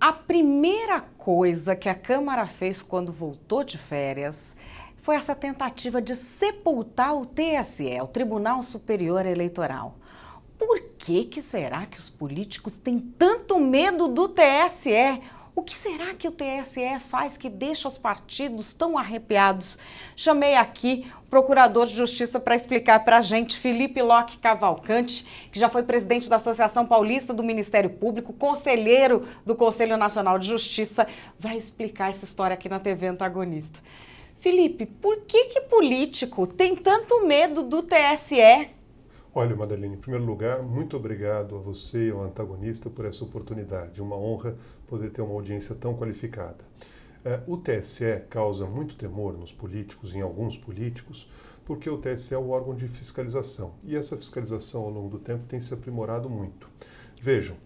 A primeira coisa que a Câmara fez quando voltou de férias foi essa tentativa de sepultar o TSE, o Tribunal Superior Eleitoral. Por que será que os políticos têm tanto medo do TSE? O que será que o TSE faz que deixa os partidos tão arrepiados? Chamei aqui o Procurador de Justiça para explicar para a gente, Felipe Locke Cavalcante, que já foi presidente da Associação Paulista do Ministério Público, conselheiro do Conselho Nacional de Justiça, vai explicar essa história aqui na TV Antagonista. Felipe, por que político tem tanto medo do TSE? Olha, Madalena, em primeiro lugar, muito obrigado a você e ao Antagonista por essa oportunidade. Uma honra poder ter uma audiência tão qualificada. O TSE causa muito temor nos políticos, em alguns políticos, porque o TSE é o órgão de fiscalização. E essa fiscalização, ao longo do tempo, tem se aprimorado muito. Vejam,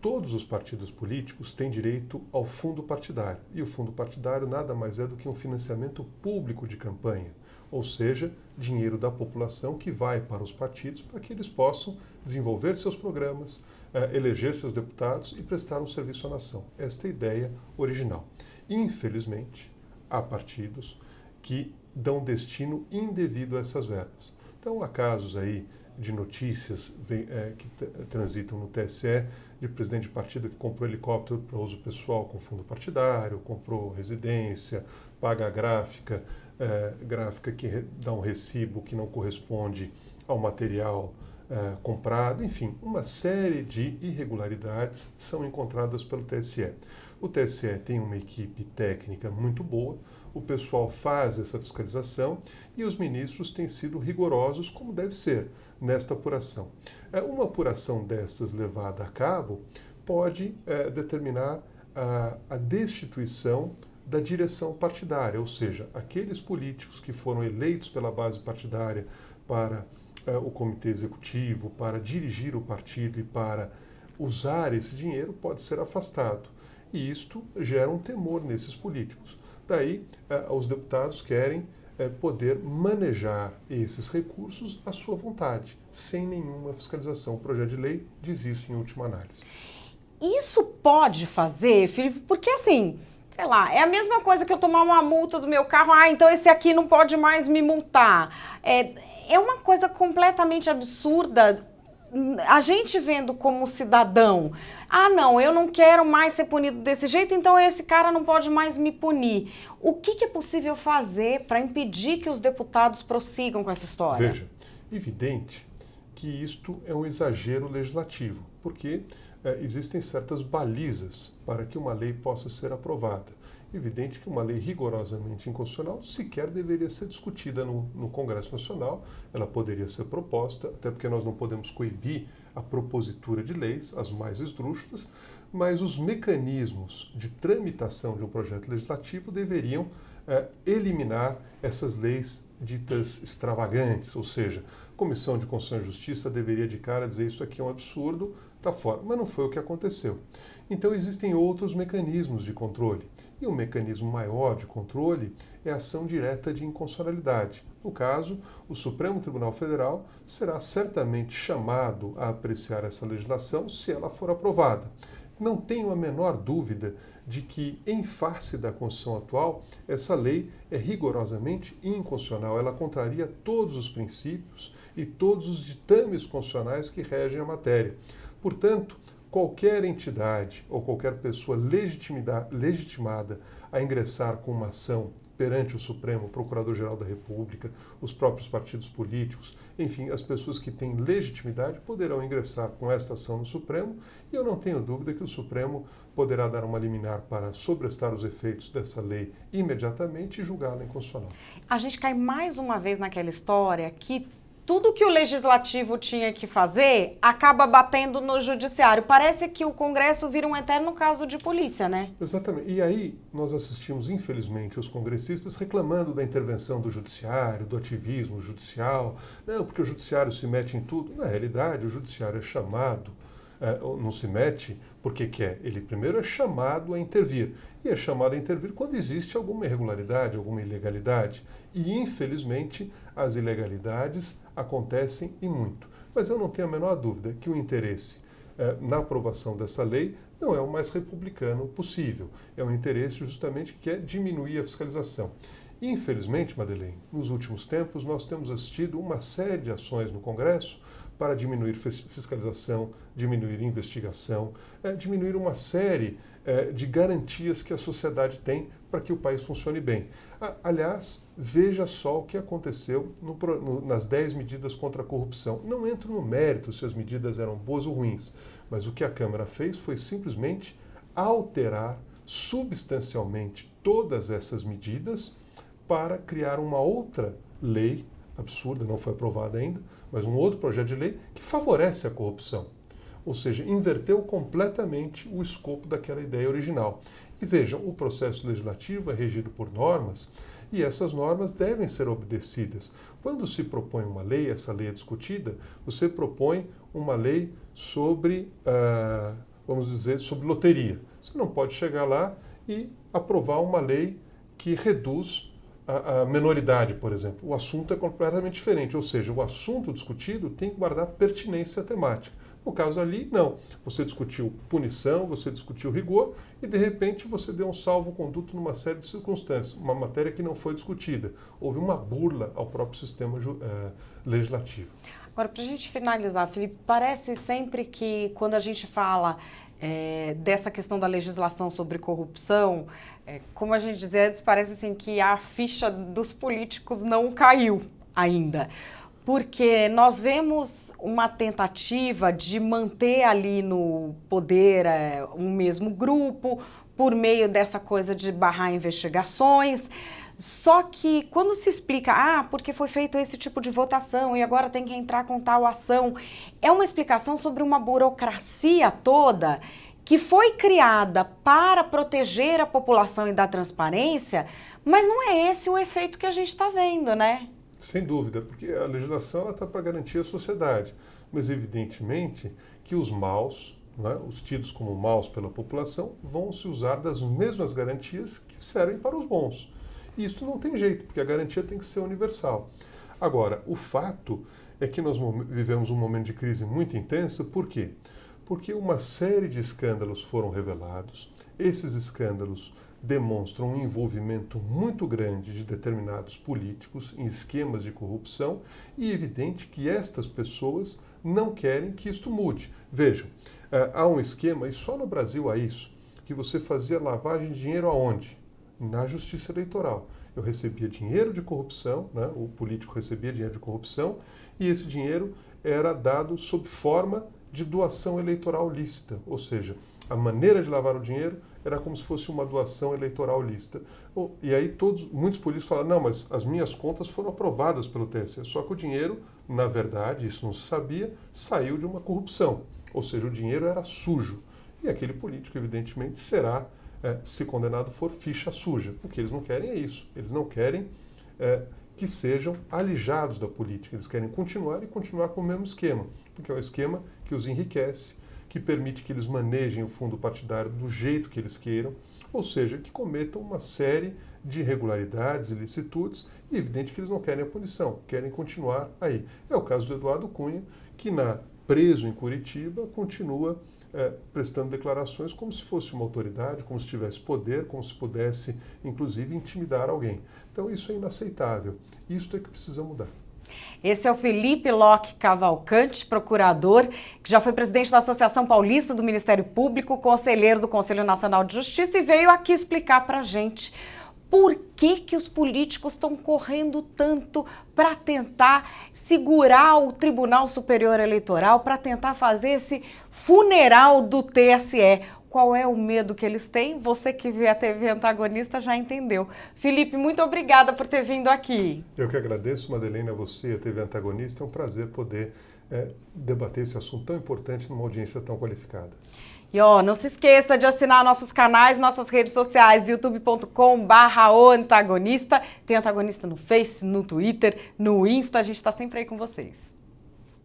todos os partidos políticos têm direito ao fundo partidário. E o fundo partidário nada mais é do que um financiamento público de campanha. Ou seja, dinheiro da população que vai para os partidos para que eles possam desenvolver seus programas, eleger seus deputados e prestar um serviço à nação. Esta é a ideia original. Infelizmente, há partidos que dão destino indevido a essas verbas. Então, há casos aí de notícias que transitam no TSE de presidente de partido que comprou helicóptero para uso pessoal com fundo partidário, comprou residência, paga a gráfica que dá um recibo que não corresponde ao material comprado, enfim, uma série de irregularidades são encontradas pelo TSE. O TSE tem uma equipe técnica muito boa, o pessoal faz essa fiscalização e os ministros têm sido rigorosos, como deve ser, nesta apuração. Uma apuração dessas levada a cabo pode determinar a destituição da direção partidária, ou seja, aqueles políticos que foram eleitos pela base partidária para o comitê executivo, para dirigir o partido e para usar esse dinheiro, pode ser afastado. E isto gera um temor nesses políticos. Daí, os deputados querem poder manejar esses recursos à sua vontade, sem nenhuma fiscalização. O projeto de lei diz isso em última análise. Isso pode fazer, Felipe, porque assim, sei lá, é a mesma coisa que eu tomar uma multa do meu carro, então esse aqui não pode mais me multar. É uma coisa completamente absurda. A gente vendo como cidadão, não, eu não quero mais ser punido desse jeito, então esse cara não pode mais me punir. O que é possível fazer para impedir que os deputados prossigam com essa história? Veja, evidente que isto é um exagero legislativo, porque existem certas balizas para que uma lei possa ser aprovada. Evidente que uma lei rigorosamente inconstitucional sequer deveria ser discutida no Congresso Nacional, ela poderia ser proposta, até porque nós não podemos coibir a propositura de leis, as mais esdrúxulas, mas os mecanismos de tramitação de um projeto legislativo deveriam eliminar essas leis ditas extravagantes, ou seja, a Comissão de Constituição e Justiça deveria de cara dizer isso aqui é um absurdo, está fora, mas não foi o que aconteceu. Então existem outros mecanismos de controle. E o mecanismo maior de controle é a ação direta de inconstitucionalidade. No caso, o Supremo Tribunal Federal será certamente chamado a apreciar essa legislação se ela for aprovada. Não tenho a menor dúvida de que, em face da Constituição atual, essa lei é rigorosamente inconstitucional. Ela contraria todos os princípios e todos os ditames constitucionais que regem a matéria. Portanto, qualquer entidade ou qualquer pessoa legitimada a ingressar com uma ação perante o Supremo, o Procurador-Geral da República, os próprios partidos políticos, enfim, as pessoas que têm legitimidade poderão ingressar com esta ação no Supremo e eu não tenho dúvida que o Supremo poderá dar uma liminar para sobrestar os efeitos dessa lei imediatamente e julgá-la inconstitucional. A gente cai mais uma vez naquela história que tudo que o legislativo tinha que fazer acaba batendo no judiciário. Parece que o Congresso vira um eterno caso de polícia, né? Exatamente. E aí nós assistimos, infelizmente, os congressistas reclamando da intervenção do judiciário, do ativismo judicial. Não, porque o judiciário se mete em tudo. Na realidade, o judiciário é chamado, não se mete porque quer. Ele primeiro é chamado a intervir. E é chamado a intervir quando existe alguma irregularidade, alguma ilegalidade. E, infelizmente, as ilegalidades acontecem e muito. Mas eu não tenho a menor dúvida que o interesse na aprovação dessa lei não é o mais republicano possível. É um interesse justamente que quer diminuir a fiscalização. Infelizmente, Madeleine, nos últimos tempos nós temos assistido uma série de ações no Congresso para diminuir fiscalização, diminuir investigação, diminuir uma série de garantias que a sociedade tem para que o país funcione bem. Aliás, veja só o que aconteceu nas 10 medidas contra a corrupção. Não entro no mérito se as medidas eram boas ou ruins, mas o que a Câmara fez foi simplesmente alterar substancialmente todas essas medidas para criar uma outra lei absurda, não foi aprovada ainda, mas um outro projeto de lei que favorece a corrupção. Ou seja, inverteu completamente o escopo daquela ideia original. E vejam, o processo legislativo é regido por normas e essas normas devem ser obedecidas. Quando se propõe uma lei, essa lei é discutida, você propõe uma lei sobre, vamos dizer, sobre loteria. Você não pode chegar lá e aprovar uma lei que reduz a menoridade, por exemplo. O assunto é completamente diferente, ou seja, o assunto discutido tem que guardar pertinência temática. No caso ali, não. Você discutiu punição, você discutiu rigor e, de repente, você deu um salvo-conduto numa série de circunstâncias, uma matéria que não foi discutida. Houve uma burla ao próprio sistema legislativo. Agora, para a gente finalizar, Felipe, parece sempre que quando a gente fala dessa questão da legislação sobre corrupção, como a gente dizia antes, parece assim que a ficha dos políticos não caiu ainda. Porque nós vemos uma tentativa de manter ali no poder um mesmo grupo, por meio dessa coisa de barrar investigações. Só que quando se explica, porque foi feito esse tipo de votação e agora tem que entrar com tal ação, é uma explicação sobre uma burocracia toda que foi criada para proteger a população e dar transparência, mas não é esse o efeito que a gente está vendo, né? Sem dúvida, porque a legislação está para garantir a sociedade, mas evidentemente que os maus, os tidos como maus pela população, vão se usar das mesmas garantias que servem para os bons. E isso não tem jeito, porque a garantia tem que ser universal. Agora, o fato é que nós vivemos um momento de crise muito intensa, por quê? Porque uma série de escândalos foram revelados, esses escândalos demonstram um envolvimento muito grande de determinados políticos em esquemas de corrupção e é evidente que estas pessoas não querem que isto mude. Vejam, há um esquema, e só no Brasil há isso, que você fazia lavagem de dinheiro aonde? Na Justiça Eleitoral. Eu recebia dinheiro de corrupção, o político recebia dinheiro de corrupção e esse dinheiro era dado sob forma de doação eleitoral lícita, ou seja, a maneira de lavar o dinheiro era como se fosse uma doação eleitoral lícita. E aí muitos políticos falam, não, mas as minhas contas foram aprovadas pelo TSE, só que o dinheiro, na verdade, isso não se sabia, saiu de uma corrupção, ou seja, o dinheiro era sujo. E aquele político, evidentemente, será, se condenado for, ficha suja. O que eles não querem é isso, eles não querem que sejam alijados da política, eles querem continuar com o mesmo esquema, porque é um esquema que os enriquece, que permite que eles manejem o fundo partidário do jeito que eles queiram, ou seja, que cometam uma série de irregularidades, ilicitudes, e é evidente que eles não querem a punição, querem continuar aí. É o caso do Eduardo Cunha, que preso em Curitiba, continua prestando declarações como se fosse uma autoridade, como se tivesse poder, como se pudesse, inclusive, intimidar alguém. Então isso é inaceitável. Isso é que precisa mudar. Esse é o Felipe Locke Cavalcante, procurador, que já foi presidente da Associação Paulista do Ministério Público, conselheiro do Conselho Nacional de Justiça e veio aqui explicar pra gente por que os políticos estão correndo tanto para tentar segurar o Tribunal Superior Eleitoral, para tentar fazer esse funeral do TSE. Qual é o medo que eles têm? Você que vê a TV Antagonista já entendeu. Felipe, muito obrigada por ter vindo aqui. Eu que agradeço, Madeleine, a você e a TV Antagonista. É um prazer poder debater esse assunto tão importante numa audiência tão qualificada. E não se esqueça de assinar nossos canais, nossas redes sociais, youtube.com/oantagonista. Tem Antagonista no Face, no Twitter, no Insta, a gente está sempre aí com vocês.